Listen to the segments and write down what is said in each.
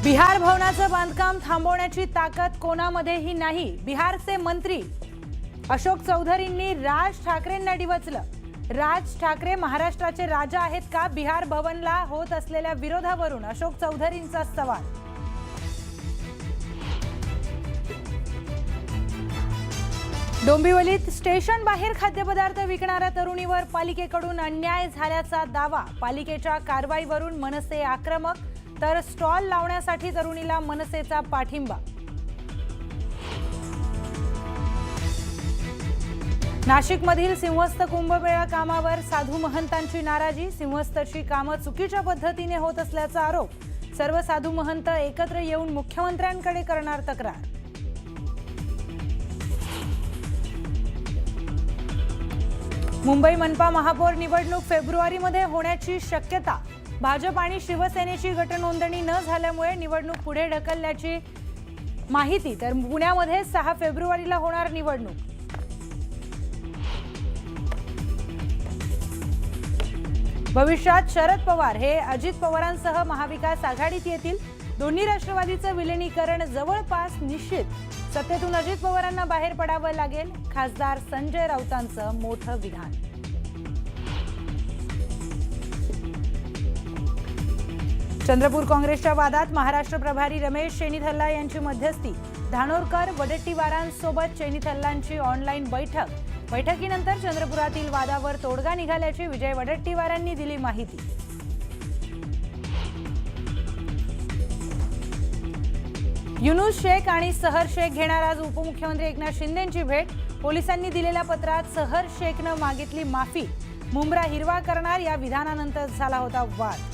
बिहार भवनाचं बांधकाम थांबवण्याची ताकद कोणामध्येही नाही. बिहारचे मंत्री अशोक चौधरींनी राज ठाकरेंना डिवचलं. राज ठाकरे महाराष्ट्राचे राजा आहेत का? बिहार भवनला होत असलेल्या विरोधावरून अशोक चौधरींचा सवाल. डोंबिवलीत स्टेशन बाहेर खाद्यपदार्थ विकणाऱ्या तरुणीवर पालिकेकडून अन्याय झाल्याचा दावा. पालिकेच्या कारवाईवरून मनसे आक्रमक, तर स्टॉल लावण्यासाठी तरुणीला मनसेचा पाठिंबा. नाशिकमधील सिंहस्थ कुंभमेळा कामावर साधू महंतांची नाराजी. सिंहस्थची कामं चुकीच्या पद्धतीने होत असल्याचा आरोप. सर्व साधू महंत एकत्र येऊन मुख्यमंत्र्यांकडे करणार तक्रार. मुंबई मनपा महापौर निवडणूक फेब्रुवारीमध्ये होण्याची शक्यता. भाजप आणि शिवसेनेची गटनोंदणी न झाल्यामुळे निवडणूक पुढे ढकलल्याची माहिती. तर पुण्यामध्ये 6 फेब्रुवारीला होणार निवडणूक. भविष्यात शरद पवार हे अजित पवारांसह महाविकास आघाडीत येतील. दोन्ही राष्ट्रवादीचं विलिनीकरण जवळपास निश्चित. सत्तेतून अजित पवारांना बाहेर पडावं लागेल. खासदार संजय राऊतांचं मोठं विधान. चंद्रपूर काँग्रेसच्या वादात महाराष्ट्र प्रभारी रमेश चेन्नीथल्ला यांची मध्यस्थी. धानोरकर वडेट्टीवारांसोबत चेन्नीथल्लांची ऑनलाईन बैठक. बैठकीनंतर चंद्रपुरातील वादावर तोडगा निघाल्याची विजय वडेट्टीवारांनी दिली माहिती. युनुस शेख आणि सहर शेख घेणार आज उपमुख्यमंत्री एकनाथ शिंदेंची भेट. पोलिसांनी दिलेल्या पत्रात सहर शेखनं मागितली माफी. मुंब्रा हिरवा करणार या विधानानंतर झाला होता वाद.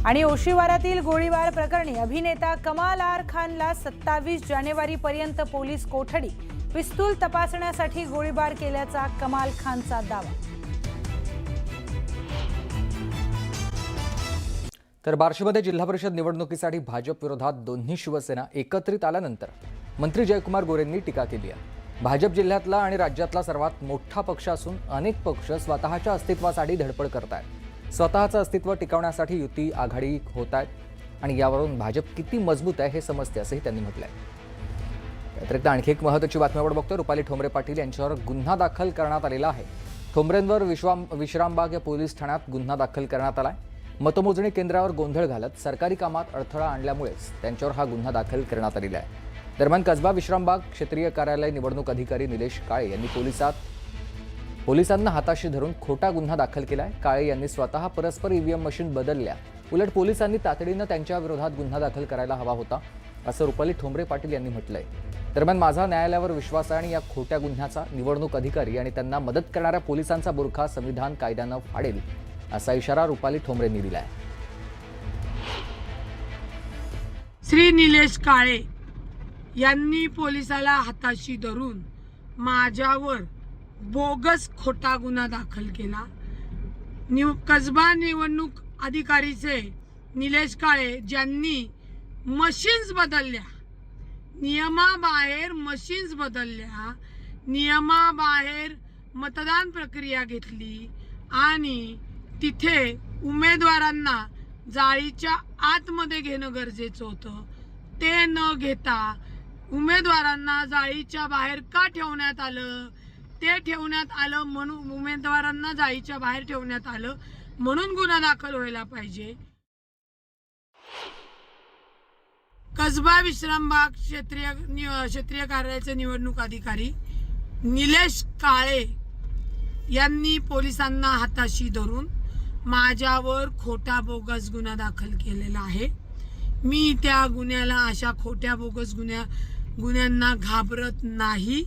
आणि ओशिवारातील गोळीबार प्रकरणी अभिनेता कमाल आर खानला 27 जानेवारीपर्यंत पोलीस कोठडी. पिस्तूल तपासण्यासाठी गोळीबार केल्याचा कमाल खानचा दावा. तर बार्शीमध्ये जिल्हा परिषद निवडणुकीसाठी भाजप विरोधात दोन्ही शिवसेना एकत्रित आल्यानंतर मंत्री जयकुमार गोरेंनी टीका केली आहे. भाजप जिल्ह्यातला आणि राज्यातला सर्वात मोठा पक्ष असून अनेक पक्ष स्वतःच्या अस्तित्वासाठी धडपड करत आहेत. स्वतःचं अस्तित्व टिकवण्यासाठी युती आघाडी होत आहेत आणि यावरून भाजप किती मजबूत आहे हे समजते असंही त्यांनी म्हटलं आहे. व्यतिरिक्त आणखी एक महत्त्वाची बातमीवर बघतोय. रुपाली ठोंबरे पाटील यांच्यावर गुन्हा दाखल करण्यात आलेला आहे. ठोंबरेंवर विश्रामबाग या पोलीस ठाण्यात गुन्हा दाखल करण्यात आला आहे. मतमोजणी केंद्रावर गोंधळ घालत सरकारी कामात अडथळा आणल्यामुळेच त्यांच्यावर हा गुन्हा दाखल करण्यात आलेला आहे. दरम्यान कसबा विश्रामबाग क्षेत्रीय कार्यालय निवडणूक अधिकारी निलेश काळे यांनी पोलिसांना हाताशी धरून खोटा गुन्हा दाखल केलाय. काळे यांनी स्वतः परस्पर ईव्हीएम मशीन बदलल्या. उलट पोलिसांनी तातडीनं त्यांच्या विरोधात गुन्हा दाखल करायला हवा होता असं रुपाली ठोंबरे पाटील यांनी म्हटलंय. दरम्यान माझा न्यायालयावर विश्वास आहे आणि या खोट्या गुन्ह्याचा निवडणूक अधिकारी आणि त्यांना मदत करणाऱ्या पोलिसांचा बुरखा संविधान कायद्यानं फाडेल असा इशारा रुपाली ठोंबरेंनी दिलाय. श्री निलेश काळे यांनी पोलिसाला हाताशी धरून माझ्यावर बोगस खोटा गुन्हा दाखल केला. कसबा निवडणूक अधिकारीचे निलेश काळे ज्यांनी मशीन्स बदलल्या, नियमाबाहेर मशीन्स बदलल्या, नियमाबाहेर मतदान प्रक्रिया घेतली आणि तिथे उमेदवारांना जाळीच्या आतमध्ये घेणं गरजेचं होतं. ते न घेता उमेदवारांना जाळीच्या बाहेर का ठेवण्यात आलं? ते ठेवण्यात आलं म्हणून उमेदवारांना जाळीच्या बाहेर ठेवण्यात आलं म्हणून गुन्हा दाखल व्हायला पाहिजे. कसबा विश्रामबाग क्षेत्रीय कार्यालयाचे निवडणूक अधिकारी निलेश काळे यांनी पोलिसांना हाताशी धरून माझ्यावर खोटा बोगस गुन्हा दाखल केलेला आहे. मी त्या गुन्ह्याला, अशा खोट्या बोगस गुन्ह्यांना घाबरत नाही.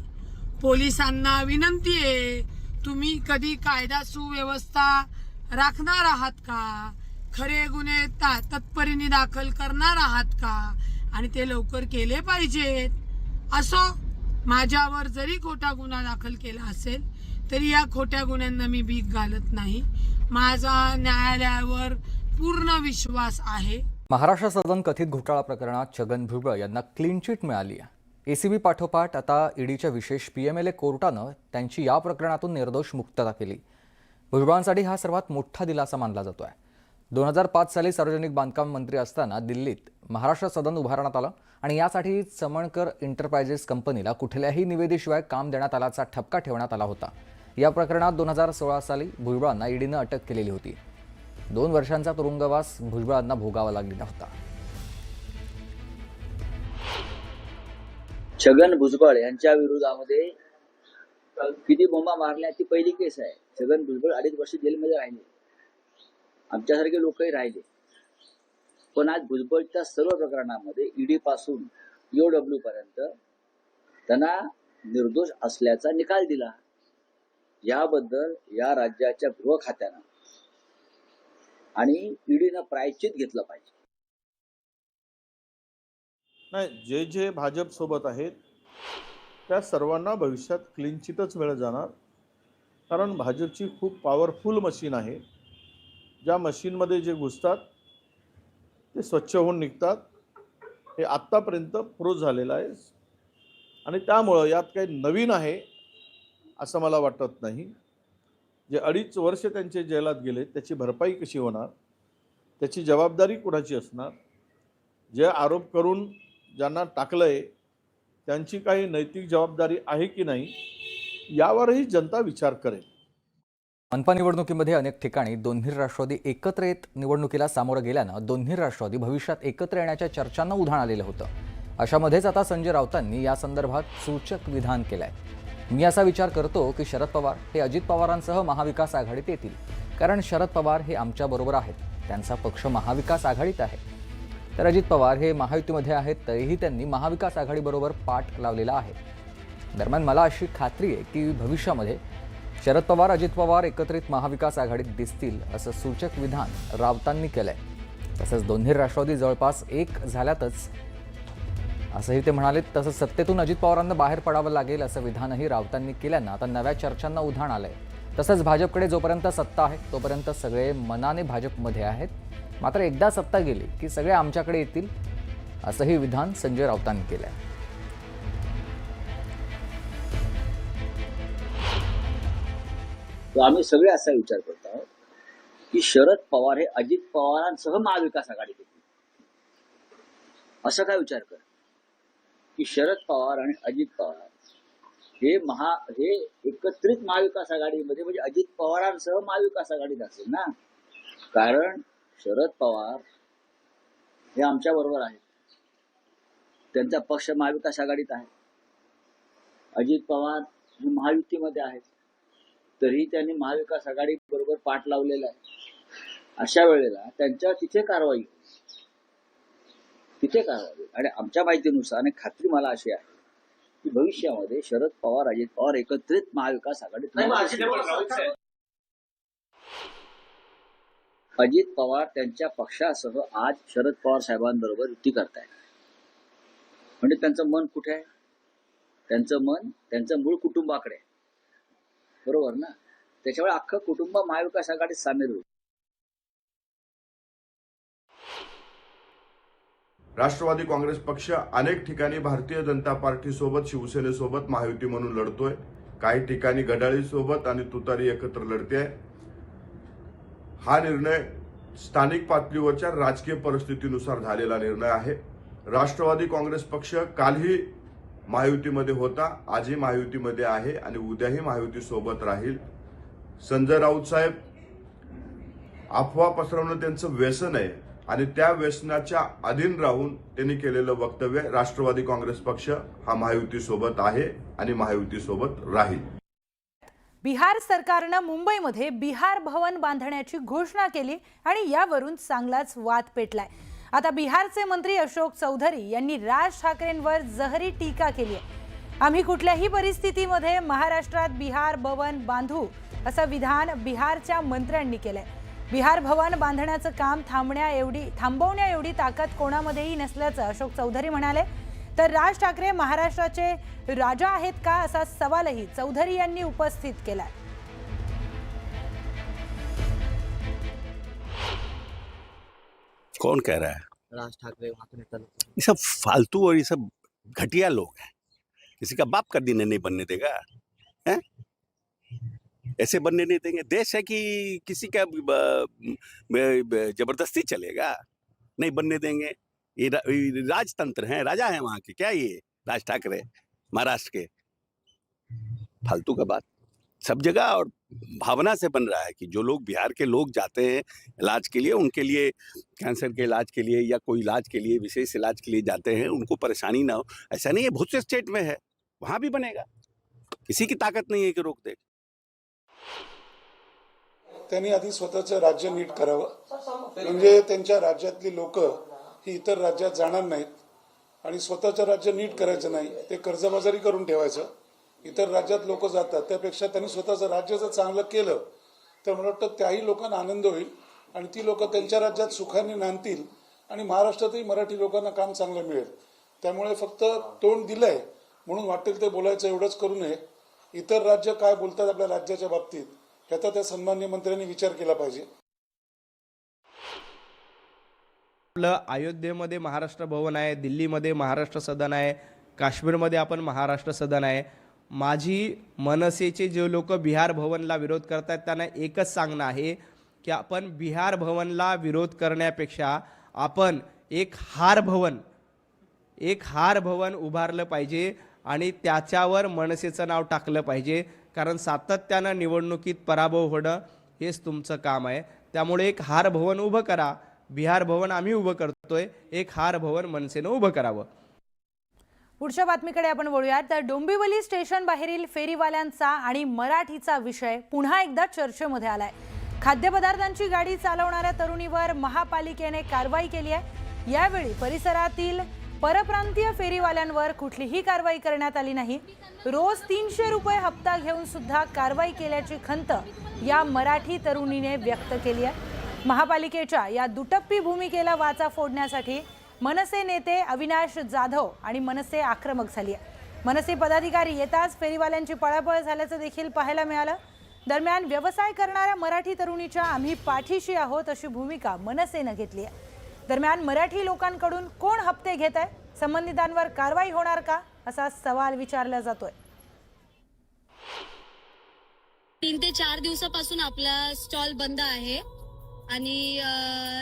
पोलिसांना विनंती आहे, तुम्ही कधी कायदा सुव्यवस्था राखणार आहात का? खरे गुन्हे तत्परीने दाखल करणार आहात का? आणि ते लवकर केले पाहिजेत. असो, माझ्यावर जरी खोटा गुन्हा दाखल केला असेल तरी या खोट्या गुन्ह्यांना मी भीक घालत नाही. माझा न्यायालयावर पूर्ण विश्वास आहे. महाराष्ट्र सदन कथित घोटाळा प्रकरणात छगन भुजबळ यांना क्लीन चिट मिळाली आहे. एसीबी पाठोपाठ आता ईडीच्या विशेष पीएमएलए कोर्टानं त्यांची या प्रकरणातून निर्दोष मुक्तता केली. भुजबळांसाठी हा सर्वात मोठा दिलासा मानला जातोय. 2005 साली सार्वजनिक बांधकाम मंत्री असताना दिल्लीत महाराष्ट्र सदन उभारण्यात आलं आणि यासाठी चमणकर एंटरप्राइजेस कंपनीला कुठल्याही निविदेशिवाय काम देण्यात आल्याचा ठपका ठेवण्यात आला होता. या प्रकरणात 2016 साली भुजबळांना ईडीनं अटक केलेली होती. 2 वर्षांचा तुरुंगवास भुजबळांना भोगावा लागलेला होता. छगन भुजबळ यांच्या विरोधामध्ये किती बोंबा मारल्या ती पहिली केस आहे. छगन भुजबळ 2.5 वर्ष जेलमध्ये राहिले, आमच्यासारखे लोकही राहिले. पण आज भुजबळच्या सर्व प्रकरणामध्ये ईडी पासून EOW पर्यंत त्यांना निर्दोष असल्याचा निकाल दिला. याबद्दल या राज्याच्या गृह खात्यानं आणि ईडीनं प्रायश्चित घेतलं पाहिजे. नाही, जे भाजप सोबत आहेत त्या सर्वांना भविष्यात क्लीन चिटच मिळत जाणार. कारण भाजपची खूप पॉवरफुल मशीन आहे. ज्या मशीनमध्ये जे घुसतात ते स्वच्छ होऊन निघतात. हे आत्तापर्यंत प्रूव्ह झालेलं आहे आणि त्यामुळं यात काही नवीन आहे असं मला वाटत नाही. जे 2.5 वर्ष त्यांचे जेलात गेले त्याची भरपाई कशी होणार, त्याची जबाबदारी कुणाची असणार, जे आरोप करून ज्यांना टाकलंय त्यांची काही नैतिक जबाबदारी आहे की नाही यावरही जनता विचार करेल. मनपा निवडणुकीमध्ये अनेक ठिकाणी दोन्ही राष्ट्रवादी एकत्र येत निवडणुकीला सामोरं गेल्यानं दोन्ही राष्ट्रवादी भविष्यात एकत्र येण्याच्या चर्चांना उधाण आलेलं होतं. अशामध्येच आता संजय राऊतांनी या संदर्भात सूचक विधान केलंय. मी असा विचार करतो की शरद पवार हे अजित पवारांसह महाविकास आघाडीत येतील, कारण शरद पवार हे आमच्याबरोबर आहेत, त्यांचा पक्ष महाविकास आघाडीत आहे. तर अजित पवार हे महायुतीमध्ये आहेत, तरीही त्यांनी महाविकास आघाडीबरोबर पाठ लावलेला आहे. दरम्यान मला अशी खात्री आहे की भविष्यामध्ये शरद पवार अजित पवार एकत्रित महाविकास आघाडीत दिसतील, असं सूचक विधान राऊतांनी केलंय. तसंच दोन्ही राष्ट्रवादी जवळपास एक झाल्यातच असंही ते म्हणाले. तसंच सत्तेतून अजित पवारांना बाहेर पडावं लागेल असं विधानही राऊतांनी केल्यानं आता नव्या चर्चांना उधाण आलंय. तसंच भाजपकडे जोपर्यंत सत्ता आहे तोपर्यंत सगळे मनाने भाजपमध्ये आहेत, मात्र एकदा सत्ता गेली की सगळे आमच्याकडे येतील असंही विधान संजय राऊतांनी केलंय. तर आम्ही सगळे असा विचार करत आहोत की शरद पवार हे अजित पवारांसह महाविकास आघाडीत येतील. असं काय विचार कर की शरद पवार आणि अजित पवार हे एकत्रित महाविकास आघाडीमध्ये म्हणजे अजित पवारांसह महाविकास आघाडीत असेल ना. कारण शरद पवार हे आमच्या बरोबर आहेत, त्यांचा पक्ष महाविकास आघाडीत आहे. अजित पवार हे महायुतीमध्ये आहेत, तरी त्यांनी महाविकास आघाडी बरोबर पाठ लावलेला आहे. अशा वेळेला त्यांच्यावर तिथे कारवाई आणि आमच्या माहितीनुसार आणि खात्री मला अशी आहे की भविष्यामध्ये शरद पवार अजित पवार एकत्रित महाविकास आघाडीत अजित पवार त्यांच्या पक्षासह आज शरद पवार साहेबांबरोबर युती करतायत. म्हणजे त्यांचं मन कुठे आहे? त्यांचं मूळ कुटुंबाकडे आहे, बरोबर ना. त्याच्यामुळे अख्खं कुटुंब महाविकास आघाडीत सामील होईल. राष्ट्रवादी काँग्रेस पक्ष अनेक ठिकाणी भारतीय जनता पार्टीसोबत शिवसेनेसोबत महायुती म्हणून लढतोय. काही ठिकाणी घड्याळीसोबत आणि तुतारी एकत्र लढते. हा निर्णय स्थानिक पातळीवरच्या राजकीय परिस्थितीनुसार झालेला निर्णय आहे. राष्ट्रवादी काँग्रेस पक्ष कालही महायुतीमध्ये होता, आजही महायुतीमध्ये आहे आणि उद्याही महायुतीसोबत राहील. संजय राऊत साहेब अफवा पसरवणं त्यांचं व्यसन आहे आणि त्या व्यसनाच्या अधीन राहून त्यांनी केलेलं वक्तव्य राष्ट्रवादी काँग्रेस पक्ष हा महायुतीसोबत आहे आणि महायुतीसोबत राहील. बिहार सरकारनं मुंबईमध्ये बिहार भवन बांधण्याची घोषणा केली आणि यावरून चांगलाच वाद पेटलाय. आता बिहारचे मंत्री अशोक चौधरी यांनी राज ठाकरेंवर जहरी टीका केली आहे. आम्ही कुठल्याही परिस्थितीमध्ये महाराष्ट्रात बिहार भवन बांधू असं विधान बिहारच्या मंत्र्यांनी केलंय. बिहार भवन बांधण्याचं काम थांबवण्या एवढी ताकद कोणामध्येही नसल्याचं अशोक चौधरी म्हणाले. तर राज ठाकरे महाराष्ट्राचे राजा आहेत का असा सवालही चौधरी यांनी उपस्थित केलाय. कौन कह रहा है? राज ठाकरे वहाँ के नेता लोग। ये सब फालतू और ये सब घटिया लोग हैं. किसी का बाप का दिन नहीं बनने देगा. हैं? ऐसे बनने नहीं देंगे। देश है कि किसी का जबरदस्ती चलेगा? नहीं बनने देंगे। ये राजतंत्र है, राजा है वहाँ के। क्या ये राज ठाकरे महाराष्ट्र के? फालतू का बात। सब जगह और भावना से बन रहा है कि जो लोग बिहार के लोग जाते हैं इलाज के लिए, उनके लिए कैंसर के इलाज के लिए या कोई इलाज के लिए, विशेष इलाज के लिए जाते हैं, उनको परेशानी ना हो। ऐसा नहीं है, बहुत से स्टेट में है, वहां भी बनेगा। किसी की ताकत नहीं है कि रोक दे। त्यांनी आधी स्वतःचं राज्य नीट करावं, म्हणजे त्यांच्या राज्यातली लोक ही इतर राज्यात जाणार नाहीत आणि स्वतःचं राज्य नीट करायचं नाही, ते कर्जबाजारी करून ठेवायचं. इतर राज्यात लोक जातात, त्यापेक्षा त्यांनी स्वतःचं राज्य जर चांगलं केलं तर मला वाटतं त्याही लोकांना आनंद होईल आणि ती लोक त्यांच्या राज्यात सुखाने नांदतील आणि महाराष्ट्रातही मराठी लोकांना काम चांगलं मिळेल. त्यामुळे फक्त तोंड दिलंय म्हणून वाटेल ते बोलायचं एवढंच करू नये. इतर राज्य काय बोलतात आपल्या राज्याच्या बाबतीत याचा त्या सन्माननीय मंत्र्यांनी विचार केला पाहिजे. आपलं अयोध्येमध्ये महाराष्ट्र भवन आहे, दिल्लीमध्ये महाराष्ट्र सदन आहे, काश्मीरमध्ये आपण महाराष्ट्र सदन आहे. माझी मनसेचे जे लोक बिहार भवनला विरोध करतात त्यांना एकच सांगणं आहे की आपण बिहार भवनला विरोध करण्यापेक्षा आपण एक हार भवन उभारलं पाहिजे आणि त्याच्यावर मनसेचं नाव टाकलं पाहिजे. कारण सातत्यानं निवडणुकीत पराभव होणं हेच तुमचं काम आहे. त्यामुळे एक हार भवन उभं करा. बिहार भवन आम्ही उभं करतोय, एक हार भवन मनसेनं उभं करावं. पुढच्या बातमीकडे आपण वळूयात. तर डोंबिवली स्टेशन बाहेरील फेरीवाल्यांचा आणि मराठीचा विषय पुन्हा एकदा चर्चेमध्ये आलाय. खाद्यपदार्थांची गाडी चालवणाऱ्या तरुणीवर महापालिकेने कारवाई केली आहे. यावेळी परिसरातील परप्रांतीय फेरीवाल्यांवर कुठलीही कारवाई करण्यात आली नाही. रोज 300 रुपये हप्ता घेऊन सुद्धा कारवाई केल्याची खंत या मराठी तरुणीने व्यक्त केली आहे. महापालिकेच्या या दुटप्पी भूमिकेला वाचा फोडण्यासाठी मनसे नेते अविनाश जाधव आणि मनसे आक्रमक झाली आहे. मनसे पदाधिकारी येताच फेरीवाल्यांची पळापळ झाल्याचं देखील पाहायला मिळालं. दरम्यान व्यवसाय करणाऱ्या मराठी तरुणीच्या आम्ही पाठीशी आहोत अशी भूमिका मनसेनं घेतली आहे. दरम्यान मराठी लोकांकडून कोण हप्ते घेत आहे, संबंधितांवर कारवाई होणार का असा सवाल विचारला जातोय. 3 ते 4 दिवसापासून आपला स्टॉल बंद आहे आणि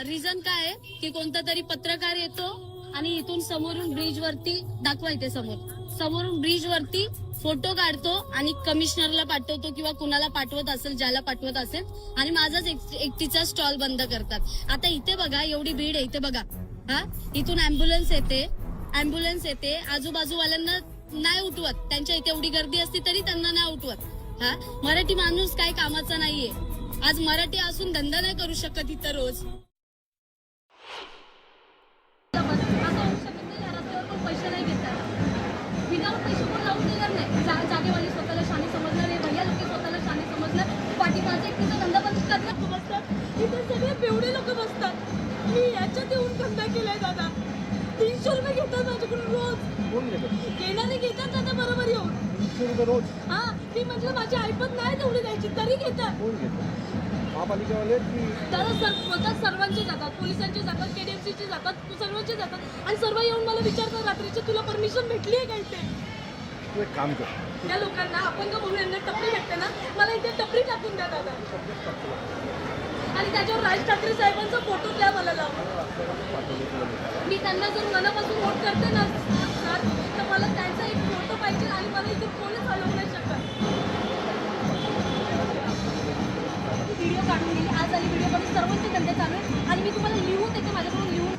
रिझन काय आहे की कोणता तरी पत्रकार येतो आणि इथून समोरून ब्रिज वरती दाखवायचे समोरून ब्रिज वरती फोटो काढतो आणि कमिशनरला पाठवतो किंवा कुणाला पाठवत असेल, ज्याला पाठवत असेल आणि माझाच एकटीचा स्टॉल बंद करतात. आता इथे बघा एवढी भीड आहे, इथे बघा हा इथून ॲम्ब्युलन्स येते आजूबाजूवाल्यांना नाही उठवत. त्यांच्या इथे एवढी गर्दी असती तरी त्यांना नाही उठवत. हा मराठी माणूस काय कामाचा नाहीये. आज मराठी असून धंदा नाही करू शकत इथं रोज. पैसे नाही घेतात, विदाऊट पैसे कोण लावून देणार नाही. जागेवाली स्वतःला शाणी समजणार नाही, भैया लोक स्वतःला शाणी समजणार. पाठीमागचा एकटीचा धंदा बंद करणार बसतात. इथे सगळे बेवडे लोक बसतात. मी याच्यात येऊन धंदा केलाय दादा. 300 रुपये घेतात माझ्याकडून रोज. घेणारे घेतात दादा बरोबर येऊन. 300 रुपये रोज? हा, मी म्हटलं माझी ऐपत नाही तेवढी द्यायची तरी घेतात. महापालिकेवाले स्वतः सर्वांचे जातात, पोलिसांचे जातात, KDMCचे जातात, सर्वांचे जातात आणि सर्व येऊन मला विचारतात रात्रीचे तुला परमिशन भेटली आहे का इथे. तू एक काम कर, त्या लोकांना आपण का म्हणून यांना टपरी भेटते ना, मला इथे टपरी टाकून द्या दादा आणि त्याच्यावर राज ठाकरे साहेबांचा फोटो द्या मला लावून. मी त्यांना जर मनापासून वोट करते ना सर तर मला त्यांचा एक फोटो पाहिजे आणि मला इथे कोणच हलवू नाही शकत. व्हिडिओ काढून गेली, आज आली व्हिडिओमध्ये सर्वांचे धंदे चालू आहेत आणि मी तुम्हाला लिहून देते माझ्याकडून लिहून.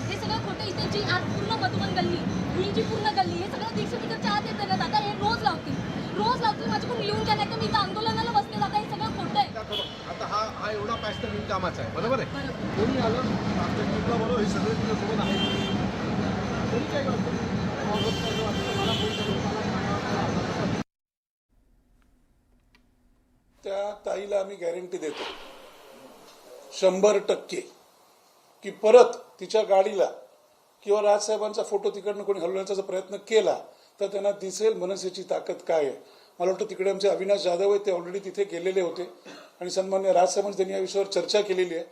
हे सगळं खोटं. इथे जी आज पूर्ण मधुबन गल्ली, ही जी पूर्ण गल्ली, हे सगळं 150 मीटरच्या आत येतं ना दादा. हे रोज लावतील माझ्याकडून लिहून घ्या, नाही तर मी इथं आंदोलनाला बसते दादा. हे सगळं खोटं आहे. आता हा एवढा पॅच तर कामाचा आहे, बरोबर आहे. कोणी आलं आमच्या टीमला बोलव, हे सगळे तुझ्यासोबत आहे. कोणी काय करतो त्या ताईला आम्ही गॅरंटी देतो 100% की परत तिच्या गाडीला किंवा राजसाहेबांचा फोटो तिकडनं कोणी हलवण्याचा प्रयत्न केला तर त्यांना दिसेल मनसेची ताकद काय आहे. मला वाटतं तिकडे आमचे अविनाश जाधव आहेत, ते ऑलरेडी तिथे गेलेले होते आणि सन्मान्य राजसाहेबांनी त्यांनी या विषयावर चर्चा केलेली आहे.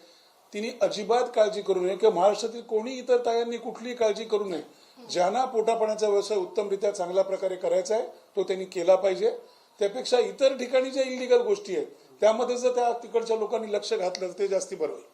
तिने अजिबात काळजी करू नये किंवा महाराष्ट्रातील कोणी इतर तायांनी कुठलीही काळजी करू नये. ज्यांना पोटापाण्याचा व्यवसाय उत्तमरित्या चांगल्या प्रकारे करायचा आहे तो त्यांनी केला पाहिजे. त्यापेक्षा इतर ठिकाणी ज्या इलिगल गोष्टी आहेत त्यामध्ये जर त्या तिकडच्या लोकांनी लक्ष घातलं तर ते जास्ती बरं होईल.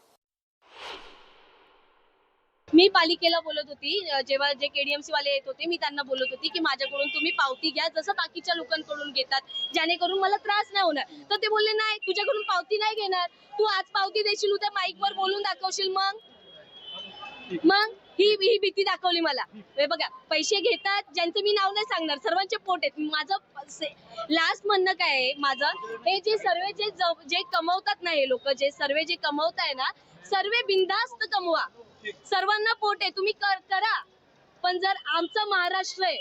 मी पालिकेला बोलत होती, जेव्हा जे केडीएमसी वाले येत होते मी त्यांना बोलत होती की माझ्याकडून तुम्ही पावती घ्या जसं बाकीच्या लोकांकडून घेतात, जेणेकरून मला त्रास नाही होणार. तर ते बोलले नाही, तुझ्याकडून पावती नाही घेणार, तू आज पावती देशील उद्या माईकवर बोलून दाखवशील, मग ही भीती दाखवली मला. हे बघा, पैसे घेतात, ज्यांचं मी नाव नाही सांगणार, सर्वांचे पोट आहेत. माझं लास्ट म्हणणं काय आहे माझं, हे जे सर्व जे कमवतात ना, हे लोक जे सर्व जे कमवताय ना, सर्व बिनधास्त कमवा, सर्वांना पोट आहे, तुम्ही करा. पण जर आमचं महाराष्ट्र आहे,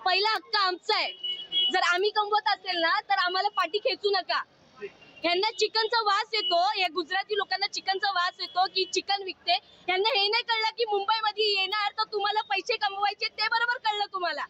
पहिला हक्क आमचा आहे, जर आम्ही कमवत असेल ना तर आम्हाला पाठी खेचू नका. यांना चिकनचा वास येतो, या गुजराती लोकांना चिकनचा वास येतो की चिकन विकते. यांना हे नाही कळलं की मुंबईमध्ये येणार तर तुम्हाला पैसे कमवायचे, ते बरोबर कळलं तुम्हाला.